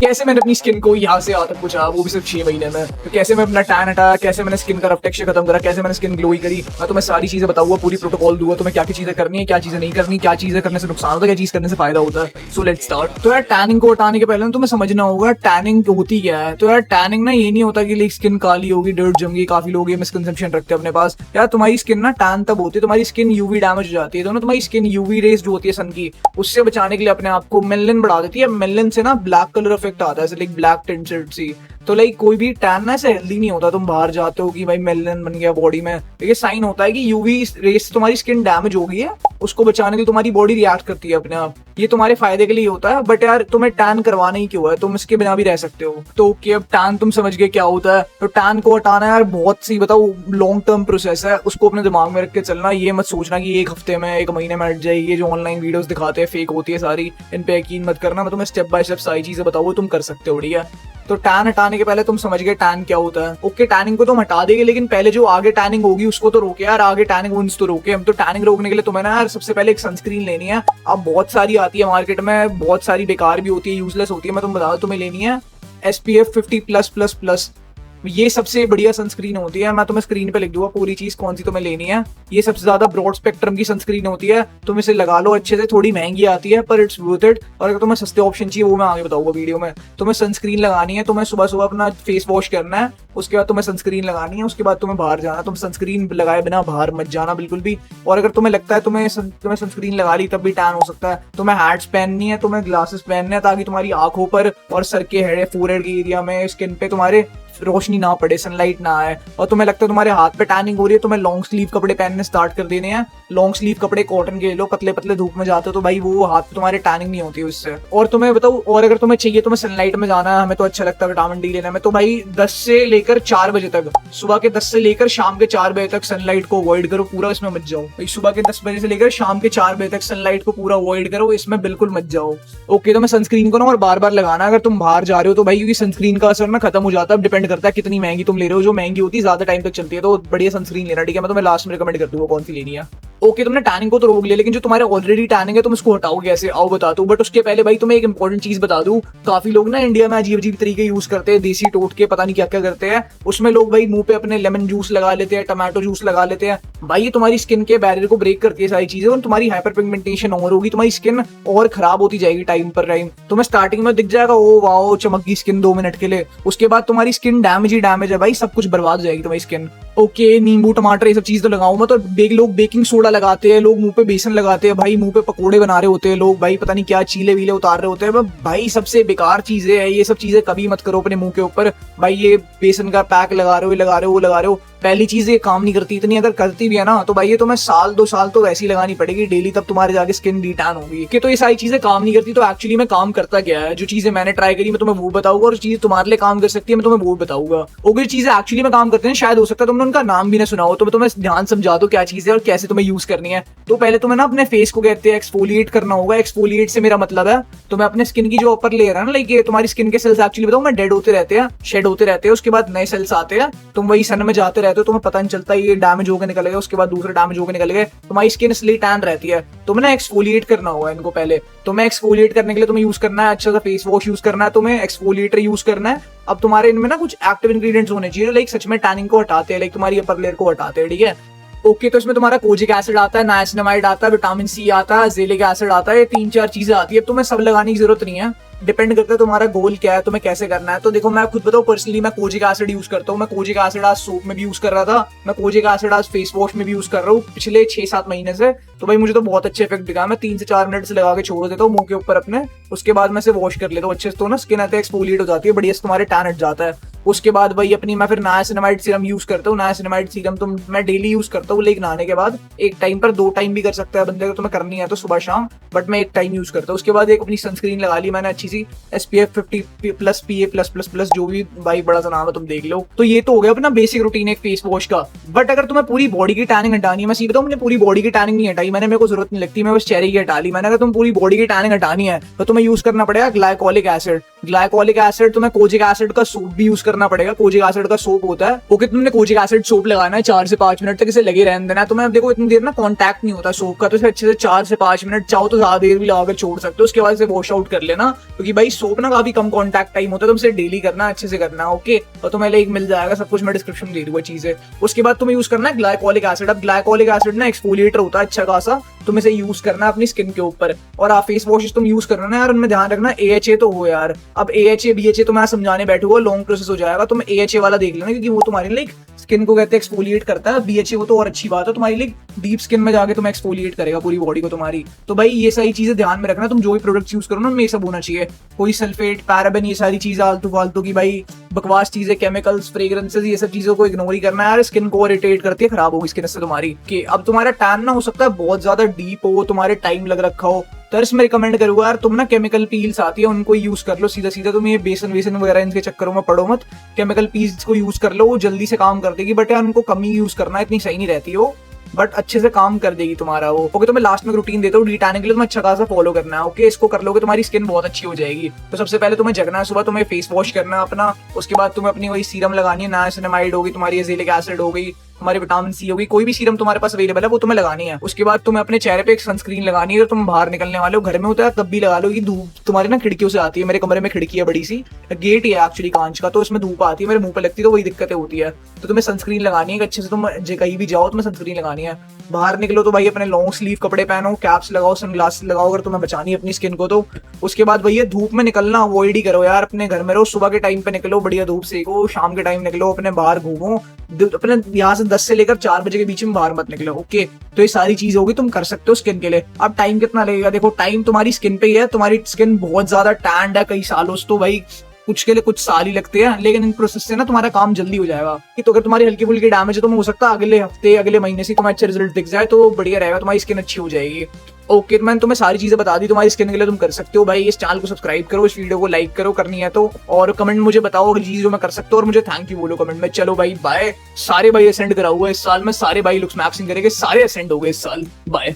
कैसे मैंने अपनी स्किन को यहाँ से यहाँ तक पहुंचा, वो भी सिर्फ 6 महीने में। तो कैसे मैं अपना टैन हटाया, कैसे मैंने स्किन का रफ टेक्सचर खत्म करा, कैसे मैंने स्किन ग्लोई करी, मैं तुम्हें सारी चीजें बताऊंगा, पूरी प्रोटोकॉल दूंगा तुम्हें, क्या क्या चीजें करनी है, क्या चीजें नहीं करनी, क्या चीजें करने से नुकसान होता है, क्या चीज करने से फायदा होता है। So let's start. तो यार टैनिंग को हटाने के पहले तुम्हें समझना होगा टैनिंग होती क्या है। तो यार टैनिंग ना ये नहीं होता कि लाइक स्किन काली होगी, डर्ट जम गई, काफी लोग ये मिसकंसेप्शन रखते हैं अपने पास। यार तुम्हारी स्किन ना टैन तब होती है, तुम्हारी स्किन यूवी डैमेज हो जाती है। तो ना तुम्हारी स्किन यूवी रेज जो होती है सन की, उससे बचाने के लिए अपने आप को मेलनिन बढ़ा देती है। मेलनिन से ना ब्लैक कलर इफेक्ट आता है, लाइक ब्लैक टिंटेड सी। तो लाइक कोई भी टैन ना ऐसे हेल्दी नहीं होता। तुम बाहर जाते हो कि भाई मेलनिन बन गया बॉडी में, तो ये साइन होता है कि यूवी रेस से तुम्हारी स्किन डैमेज हो गई है, उसको बचाने के लिए तुम्हारी बॉडी रिएक्ट करती है अपने आप। ये तुम्हारे फायदे के लिए होता है। बट यार तुम्हें टैन करवाना ही क्यों है, तुम इसके बिना भी रह सकते हो। तो ओके, अब टैन तुम समझ गए क्या होता है। तो टैन को हटाना यार बहुत सी बताओ लॉन्ग टर्म प्रोसेस है, उसको अपने दिमाग में रख के चलना। ये मत सोचना कि एक हफ्ते में, एक महीने में हट जाए। ये जो ऑनलाइन वीडियोस दिखाते हैं फेक होती है सारी, इन पे यकीन मत करना। मैं तुम्हें स्टेप बाय स्टेप सारी चीजें बताऊँ, तुम कर सकते हो। ठीक है, तो टैन हटाने के पहले तुम समझ गए टैन क्या होता है। ओके, टैनिंग को तुम हटा देंगे, लेकिन पहले जो आगे टैनिंग होगी उसको तो रोके यार, आगे टैनिंग वुंड्स तो रोके हम। तो टैनिंग रोकने के लिए तुम्हें ना यार सबसे पहले एक सनस्क्रीन लेनी है। अब बहुत सारी आती है मार्केट में, बहुत सारी बेकार भी होती है, यूजलेस होती है। मैं तुम बता दूं, तुम्हें लेनी है SPF 50+++। ये सबसे बढ़िया सनस्क्रीन होती है। मैं तुम्हें स्क्रीन पे लिख दूंगा पूरी चीज कौन सी तुम्हें लेनी है। ये सबसे ज्यादा ब्रॉड स्पेक्ट्रम की सनस्क्रीन होती है, तुम इसे लगा लो अच्छे से। थोड़ी महंगी आती है पर इट्स वर्थ इट। और अगर तुम्हें सस्ते ऑप्शन चाहिए वो मैं आगे बताऊंगा वीडियो में। तुम्हें सनस्क्रीन लगानी है, तुम्हें सुबह सुबह अपना फेस वॉश करना है, उसके बाद तुम्हें सनस्क्रीन लगानी है, उसके बाद तुम्हें बाहर जाना। तुम सनस्क्रीन लगाए बिना बाहर मत जाना बिल्कुल भी। और अगर तुम्हें लगता है तुम्हें सनस्क्रीन लगा ली तब भी टैन हो सकता है, तुम्हें हैट्स पहननी है, तुम्हें ग्लासेस पहनने हैं, ताकि तुम्हारी आंखों पर और सर के हेड फोरहेड के एरिया में, स्किन पे तुम्हारे रोशनी ना पड़े, सनलाइट ना आए। और तुम्हें लगता है तुम्हारे हाथ पे टैनिंग हो रही है, तुम्हें लॉन्ग स्लीव कपड़े पहनने स्टार्ट कर देने हैं। लॉन्ग स्लीव कपड़े कॉटन के लो, पतले पतले धूप में जाते हो तो भाई वो हाथ पे तुम्हारे टैनिंग नहीं होती उससे। और तुम्हें बताओ, और अगर तुम्हें चाहिए तुम्हें सनलाइट में जाना है, हमें तो अच्छा लगता है विटामिन डी लेना में, तो भाई 10 से लेकर 4 बजे तक, सुबह के 10 से लेकर शाम के 4 बजे तक सनलाइट को अवॉइड करो, पूरा इसमें मत जाओ भाई। सुबह के 10 बजे से लेकर शाम के 4 बजे तक सनलाइट को पूरा अवॉइड करो, इसमें बिल्कुल मत जाओ। ओके, तो मैं सनस्क्रीन को ना और बार बार लगाना अगर तुम बाहर जा रहे हो तो भाई, क्योंकि सनस्क्रीन का असर ना खत्म हो जाता है। डिपेंड करता है कितनी महंगी तुम ले रहे हो। जो महंगी होती है ज्यादा टाइम तक चलती है, तो बढ़िया सनस्क्रीन लेना। ठीक है, मैं तुम्हें लास्ट में रिकमेंड कर दूंगा कौन सी लेनी है। ओके, तुमने टैनिंग को तो रोक लिया, लेकिन जो तुम्हारे ऑलरेडी टैनिंग है तुम इसको हटाओगे कैसे, आओ बता दो। बट उसके पहले भाई तुम्हें एक इंपॉर्टेंट चीज बता दूं। काफी लोग ना इंडिया में अजीब अजीब तरीके यूज करते हैं, देसी टोट के पता नहीं क्या क्या करते हैं। उसमें लोग भाई मुंह पे अपने लेमन जूस लगा लेते हैं, टमाटो जूस लगा लेते हैं। भाई ये तुम्हारी स्किन के बैरियर को ब्रेक करती है सारी चीजें, और तुम्हारी हाइपर पिगमेंटेशन और होगी, तुम्हारी स्किन और खराब होती जाएगी टाइम पर टाइम। तुम्हें स्टार्टिंग में दिख जाएगा ओ वाओ चमकी स्किन 2 मिनट के लिए, उसके बाद तुम्हारी स्किन डैमेज ही डैमेज है भाई, सब कुछ बर्बाद हो जाएगी तुम्हारी स्किन। ओके, नींबू टमाटर ये सब चीज तो लगाऊं मैं, तो लोग बेकिंग सोडा लगाते हैं, लोग मुंह पे बेसन लगाते हैं, भाई मुंह पे पकोड़े बना रहे होते हैं लोग, भाई पता नहीं क्या चीले वीले उतार रहे होते हैं। भाई सबसे बेकार चीजें है ये सब चीजें, कभी मत करो अपने मुंह के ऊपर। भाई ये बेसन का पैक लगा रहे हो, लगा रहे हो, वो लगा रहे हो, पहली चीज ये काम नहीं करती इतनी। अगर करती भी है ना तो भाई ये तुम्हें 1-2 साल तो वैसी लगानी पड़ेगी डेली, तब तुम्हारे जाके स्किन डीटैन होगी। कि तो ये सारी चीजें काम नहीं करती, तो एक्चुअली में काम करता क्या है। जो चीजें मैंने ट्राई करी मैं तुम्हें वो बताऊंगा, और चीजें तुम्हारे लिए काम कर सकती है मैं तुम्हें वो बताऊंगा। और चीजें एक्चुअली में काम करते हैं, शायद हो सकता है तुमने उनका नाम भी ना सुना हो, तो मैं तुम्हें ध्यान समझा दो क्या चीज है और कैसे तुम्हें यूज करनी है। तो पहले तुम्हें ना अपने फेस को कहते हैं एक्सफोलिएट करना होगा। एक्सफोलिएट से मेरा मतलब है तुम्हें अपने स्किन की जो ऊपर लेयर है ना, लाइक तुम्हारी स्किन के सेल्स एक्चुअली बताऊं मैं डेड होते रहते हैं, शेड होते रहते हैं, उसके बाद नए सेल्स आते हैं। तुम वही सन में जाते रहते हो, तुम्हें पता नहीं चलता, ये डैमेज होकर निकल गए, उसके बाद दूसरे डैमेज होकर निकल गए, तुम्हारी स्किन इसलिए टैन रहती है। तुम्हें ना एक्सफोलिएट करना होगा इनको पहले। तुम्हें एक्सफोलिएट करने के लिए तुम्हें यूज करना है अच्छा सा फेस वॉश यूज करना है, तुम्हें एक्सफोलिएटर यूज करना है। अब तुम्हारे इनमें ना कुछ एक्टिव इंग्रेडिएंट्स होने चाहिए लाइक सच में टैनिंग को हटाते हैं, लाइक तुम्हारी अपर लेयर को हटाते हैं। ठीक है, ओके, तो इसमें तुम्हारा कोजिक एसिड आता है, नाइसिनामाइड आता है, विटामिन सी आता है, जेलिक एसिड आता है, ये 3-4 चीजें आती है। तुम्हें सब लगाने की जरूरत नहीं है, डिपेंड करता है तुम्हारा गोल क्या है, तुम्हें कैसे करना है। तो देखो मैं खुद बताऊं, पर्सनली मैं कोजिक एसिड यूज करता हूँ। मैं कोजिक एसिड आज सोप में भी यूज कर रहा था, मैं कोजिक एसिड आज फेस वॉश में भी यूज कर रहा हूँ पिछले 6-7 महीने से। तो भाई मुझे तो बहुत अच्छे इफेक्ट दिखा। मैं 3 से 4 मिनट से लगा के छोड़ देता हूँ मुंह के ऊपर अपने, उसके बाद मैं इसे वॉश कर लेता हूँ अच्छे से, तो ना स्किन आते एक्सफोलिएट हो जाती है बढ़िया से, तुम्हारे टैन हट जाता है। उसके बाद भाई अपनी मैं फिर नाइसिनामाइड सीरम यूज करता हूँ। नाइसिनामाइड सीरम तो मैं डेली यूज करता हूँ, लेकिन नहाने के बाद एक टाइम पर 2 टाइम भी कर सकता है बंदे को, तुम्हें करनी है तो सुबह शाम, बट मैं एक टाइम यूज करता हूँ। उसके बाद एक अपनी सनस्क्रीन लगा ली मैंने अच्छी सी, SPF 50+, PA+++, जो भी भाई बड़ा सा नाम है तुम देख लो। तो ये तो हो गया अपना बेसिक रूटीन एक फेस वॉश का। बट अगर तुम्हें पूरी बॉडी की टैनिंग हटानी है, मैं सीखता हूँ, मैंने पूरी बॉडी की टैनिंग नहीं हटाई, मेरे को जरूरत नहीं लगती, मैं बस चेहरे की हटा ली मैंने। अगर तुम पूरी बॉडी की टैनिंग हटानी है तो तुम्हें यूज करना पड़ेगा ग्लाइकोलिक एसिड। ग्लाइकोलिक एसिड, तुम्हें कोजिक एसिड का सोप भी यूज करना पड़ेगा। कोजिक एसिड का सोप होता है, ओके, तुमने कोजिक एसिड सोप लगाना है 4 से 5 मिनट तक इसे लगे रहने देना है। तुम्हें देखो इतनी देर ना कांटेक्ट नहीं होता सोप का, तो इसे अच्छे से 4 से 5 मिनट, चाहो तो ज्यादा देर भी लगाकर छोड़ सकते हो, उसके बाद इसे वॉश आउट कर लेना, क्योंकि भाई सोप ना काफी कम कांटेक्ट टाइम होता है, तुम इसे डेली करना, अच्छे से करना, ओके। और तुम्हें लाइक मिल जाएगा सब कुछ, मैं डिस्क्रिप्शन दे दूंगा चीजें। उसके बाद तुम्हें यूज करना है ग्लाइकोलिक एसिड। अब ग्लाइकोलिक एसिड ना एक्सफोलिएटर होता है अच्छा खासा, तुम इसे यूज करना अपनी स्किन के ऊपर। और आप फेस वॉशेस तुम यूज करना ना यार, उनमें ध्यान रखना AHA तो हो यार। अब AHA BHA तो मैं समझाने बैठूंगा, लॉन्ग प्रोसेस हो जाएगा, तुम AHA वाला देख लेना, क्योंकि वो तुम्हारी लाइक स्किन को कहते हैं एक्सफोलिएट करता है। BHA वो तो और अच्छी बात है, तुम्हारी लाइक डीप स्किन में जाके तुम्हें एक्सफोलिएट करेगा पूरी बॉडी को तुम्हारी। तो भाई ये सारी चीजें ध्यान में रखना, तुम जो भी प्रोडक्ट्स यूज करो ना उनमें ये सब होना चाहिए, कोई सल्फेट, पैराबेन, ये सारी चीजें आलतू फालतू की भाई बकवास चीजें, केमिकल्स, फ्रेग्रेंसेस, ये सब चीजों को इग्नोर ही करना है यार, स्किन को इरिटेट करती है, खराब होगी स्किन से तुम्हारी। कि अब तुम्हारा टैन ना हो सकता है बहुत ज्यादा डीप हो, तुम्हारे टाइम लग रखा हो, तो मैं रिकमेंड करूंगा यार तुम ना केमिकल पील्स आती है उनको यूज कर लो सीधा सीधा। तुम ये बेसन वेसन वगैरह इनके चक्करों में पड़ो मत, केमिकल पील्स को यूज कर लो, वो जल्दी से काम कर देगी, बट यार उनको कम ही यूज करना, इतनी सही नहीं रहती हो, बट अच्छे से काम कर देगी तुम्हारा वो, ओके। तो मैं लास्ट में रूटीन देता हूँ डिटैनिंग के लिए, तुम्हें अच्छा खासा फॉलो करना है, ओके। इसको कर लोगे तुम्हारी स्किन बहुत अच्छी हो जाएगी। तो सबसे पहले तुम्हें जगना है सुबह, तुम्हें फेस वॉश करना है अपना, उसके बाद तुम्हें अपनी वही सीरम लगानी है, नाइसिनामाइड होगी तुम्हारी, एजेलिक एसिड हो गई, हमारी विटामिन सी होगी, कोई भी सीरम तुम्हारे पास अवेलेबल है वो तुम्हें लगानी है। उसके बाद तुम्हें अपने चेहरे पे एक सनस्क्रीन लगानी है, तो तुम बाहर निकलने वाले हो, घर में होता है तब भी लगा लो, ये धूप तुम्हारी ना खिड़कियों से आती है, मेरे कमरे में खिड़की है बड़ी सी, गेट ही है एक्चुअली कांच का, तो इसमें धूप आती है, मेरे मुंह पे लगती है, तो वही दिक्कतें होती है। तो तुम्हें सनस्क्रीन लगानी है अच्छे से, तुम कहीं भी जाओ तुम्हें सनस्क्रीन लगानी है। बाहर निकलो तो भाई अपने लॉन्ग स्लीव कपड़े पहनो, कैप्स लगाओ, सनग्लासेस लगाओ अगर तुम्हें बचानी है अपनी स्किन को तो। उसके बाद भैया धूप में निकलना अवॉइड ही करो यार, अपने घर में रहो, सुबह के टाइम पे निकलो, बढ़िया धूप सेको, शाम के टाइम निकलो, अपने बाहर घूमो, अपने यहाँ से 10 से लेकर 4 बजे के बीच में बाहर मत निकलो, ओके। तो ये सारी चीज होगी, तुम कर सकते हो स्किन के लिए। अब टाइम कितना लगेगा, देखो टाइम तुम्हारी स्किन पे ही है, तुम्हारी स्किन बहुत ज्यादा टैंड है कई सालों से, तो भाई कुछ के लिए कुछ साल ही लगते हैं, लेकिन इन प्रोसेस से ना तुम्हारा काम जल्दी हो जाएगा। तो अगर तुम्हारी हल्की फुल्की डैमेज है तो हो सकता है अगले हफ्ते, अगले महीने से तुम्हें अच्छे रिजल्ट दिख जाए, तो बढ़िया रहेगा, तुम्हारी स्किन अच्छी हो जाएगी, ओके। मैंने तुम्हें सारी चीजें बता दी तुम्हारी स्किन के लिए, तुम कर सकते हो भाई। इस चैनल को सब्सक्राइब करो, इस वीडियो को लाइक करो करनी है तो, और कमेंट मुझे बताओ अगर चीज जो मैं कर सकता हूँ, और मुझे थैंक यू बोलो कमेंट में। चलो भाई बाय। सारे भाई असेंड करा हुआ है इस साल में, सारे भाई लुक्स मैक्सिंग करेंगे, सारे असेंड हो गए इस साल, बाय।